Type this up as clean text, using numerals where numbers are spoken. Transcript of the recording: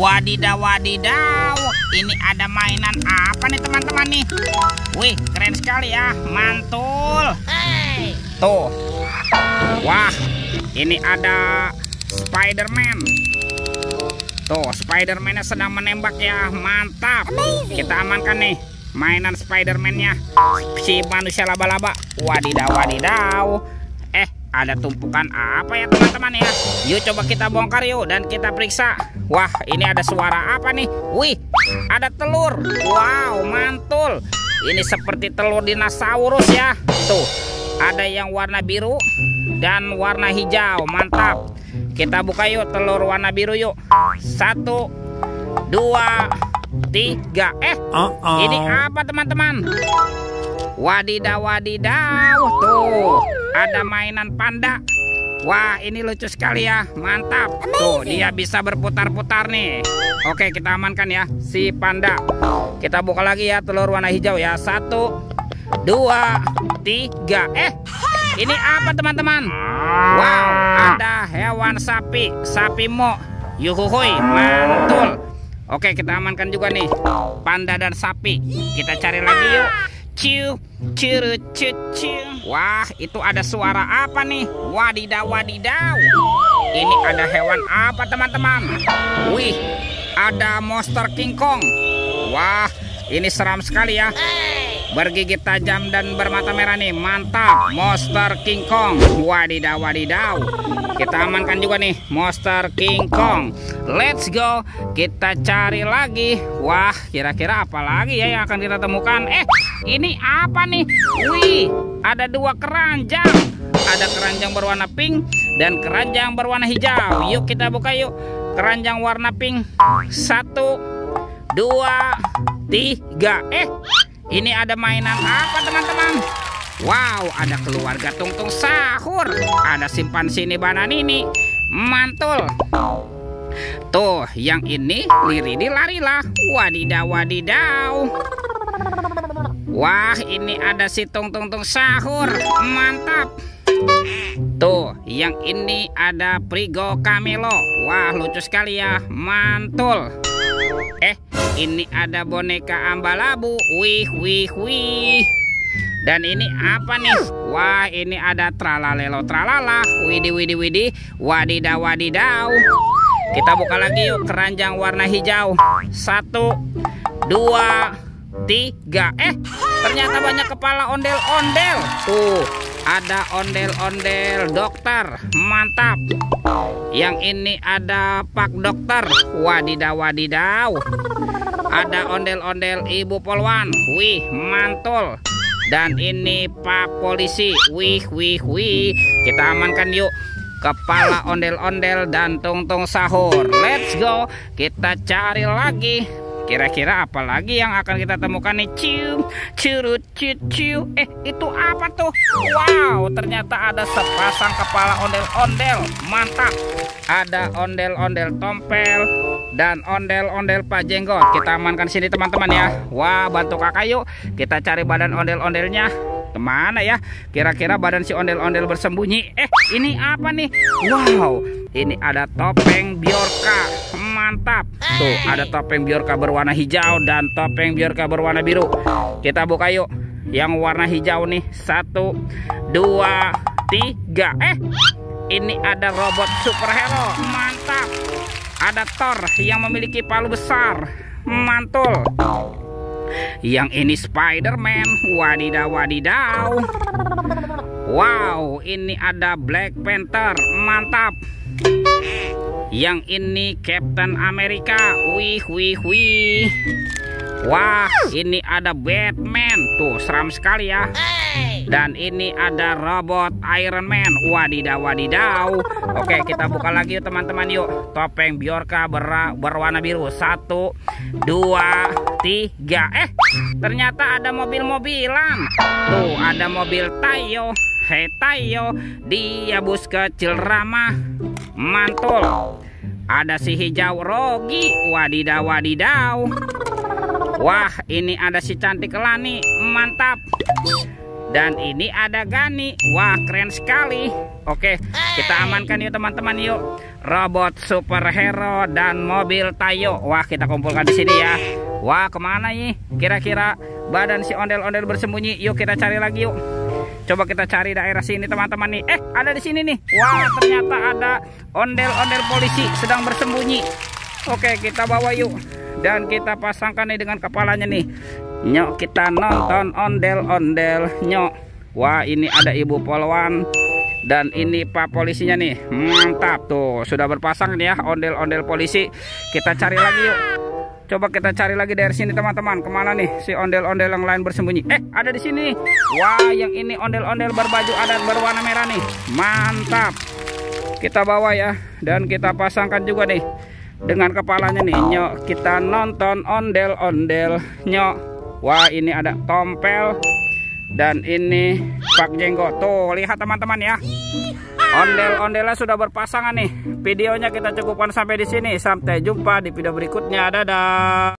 Wadidaw, wadidaw. Ini ada mainan apa nih teman-teman nih? Wih, keren sekali ya, mantul. Tuh. Wah, ini ada Spider-Man. Tuh, Spider-Man-nya sedang menembak ya, mantap. Kita amankan nih mainan Spider-Man-nya. Si manusia laba-laba. Wadidaw, wadidaw. Ada tumpukan apa ya teman-teman ya? Yuk coba kita bongkar yuk dan kita periksa. Wah, ini ada suara apa nih? Wih, ada telur. Wow, mantul. Ini seperti telur dinosaurus ya. Tuh, ada yang warna biru dan warna hijau. Mantap. Kita buka yuk telur warna biru yuk. 1, 2, 3. Ini apa teman-teman? Wadidaw, wadidaw. Tuh, ada mainan panda. Wah, ini lucu sekali ya, mantap. Tuh, dia bisa berputar-putar nih. Oke, kita amankan ya si panda. Kita buka lagi ya telur warna hijau ya. 1, 2, 3. Ini apa teman-teman? Wow, ada hewan sapi, sapi mo. Yuhuhuy, mantul. Oke, kita amankan juga nih panda dan sapi. Kita cari lagi yuk. Ciu, ciru, ciu, ciu. Wah, itu ada suara apa nih? Wadidaw, wadidaw. Ini ada hewan apa teman-teman? Wih, ada monster King Kong. Wah, ini seram sekali ya. Bergigit tajam dan bermata merah nih. Mantap, monster King Kong. Wadidaw, wadidaw. Kita amankan juga nih monster King Kong. Let's go. Kita cari lagi. Wah, kira-kira apa lagi ya yang akan kita temukan? Ini apa nih? Wih, ada 2 keranjang. Ada keranjang berwarna pink dan keranjang berwarna hijau. Yuk kita buka yuk. Keranjang warna pink. 1, 2, 3. Ini ada mainan apa teman-teman? Wow, ada keluarga Tung-Tung sahur. Ada simpansi Bananini. Mantul. Tuh, yang ini Liridi Larila. Wadidaw, wadidaw. Wah, ini ada si Tung-Tung sahur. Mantap. Tuh, yang ini ada Prigo Camelo. Wah, lucu sekali ya. Mantul. Ini ada boneka Ambalabu. Wih, wih, wih. Dan ini apa nih? Wah, ini ada Tralalelo Tralala. Widih, widih, widih. Wadidaw, wadidaw. Kita buka lagi yuk keranjang warna hijau. 1, 2, 3. Ternyata banyak kepala ondel-ondel. Tuh, ada ondel-ondel dokter. Mantap. Yang ini ada Pak Dokter. Wadidaw, wadidaw. Ada ondel-ondel Ibu Polwan. Wih, mantul. Dan ini Pak Polisi. Wih, wih, wih. Kita amankan yuk kepala ondel-ondel dan Tung-Tung sahur. Let's go. Kita cari lagi. Kira-kira apa lagi yang akan kita temukan nih? Cium, curut, ciu. Itu apa tuh? Wow, ternyata ada sepasang kepala ondel-ondel. Mantap. Ada ondel-ondel tompel dan ondel-ondel Pak Jenggot. Kita amankan sini teman-teman ya. Wah, bantu kakak yuk. Kita cari badan ondel-ondelnya. Kemana ya? Kira-kira badan si ondel-ondel bersembunyi. Ini apa nih? Wow, ini ada topeng Bjorka. Mantap. Tuh, ada topeng Bjorka berwarna hijau dan topeng Bjorka berwarna biru. Kita buka yuk yang warna hijau nih. 1, 2, 3. Ini ada robot superhero. Mantap. Ada Thor yang memiliki palu besar. Mantul. Yang ini Spider-Man. Wadidaw, wadidaw. Wow, ini ada Black Panther. Mantap. Yang ini Captain America. Wih, wih, wih. Wah, ini ada Batman. Tuh, seram sekali ya. Dan ini ada robot Iron Man. Wadidaw, wadidaw. Oke, kita buka lagi yuk teman-teman yuk. Topeng Bjorka berwarna biru. 1, 2, 3. Ternyata ada mobil-mobilan. Tuh, ada mobil Tayo. Hei Tayo, dia bus kecil ramah. Mantul. Ada si hijau Rogi. Wadidaw, wadidaw. Wah, ini ada si cantik Lani. Mantap. Dan ini ada Gani. Wah, keren sekali. Oke, kita amankan yuk teman-teman yuk. Robot superhero dan mobil Tayo. Wah, kita kumpulkan di sini ya. Wah, kemana nih? Kira-kira badan si ondel-ondel bersembunyi. Yuk kita cari lagi yuk. Coba kita cari daerah sini teman-teman nih. Ada di sini nih. Wah, ternyata ada ondel-ondel polisi sedang bersembunyi. Oke, kita bawa yuk. Dan kita pasangkan nih dengan kepalanya nih. Nyok, kita nonton ondel-ondel. Nyok. Wah, ini ada Ibu Polwan. Dan ini Pak polisinya nih. Mantap tuh. Sudah berpasang nih ya ondel-ondel polisi. Kita cari lagi yuk. Coba kita cari lagi dari sini teman-teman. Kemana nih si ondel-ondel yang lain bersembunyi? Ada di sini. Wah, yang ini ondel-ondel berbaju adat berwarna merah nih. Mantap. Kita bawa ya. Dan kita pasangkan juga nih dengan kepalanya nih. Nyok, kita nonton ondel-ondel. Nyok. Wah, ini ada Tompel. Dan ini Pak Jenggot. Tuh, lihat teman-teman ya. Ondel-ondelnya sudah berpasangan nih. Videonya kita cukupkan sampai di sini. Sampai jumpa di video berikutnya. Dadah.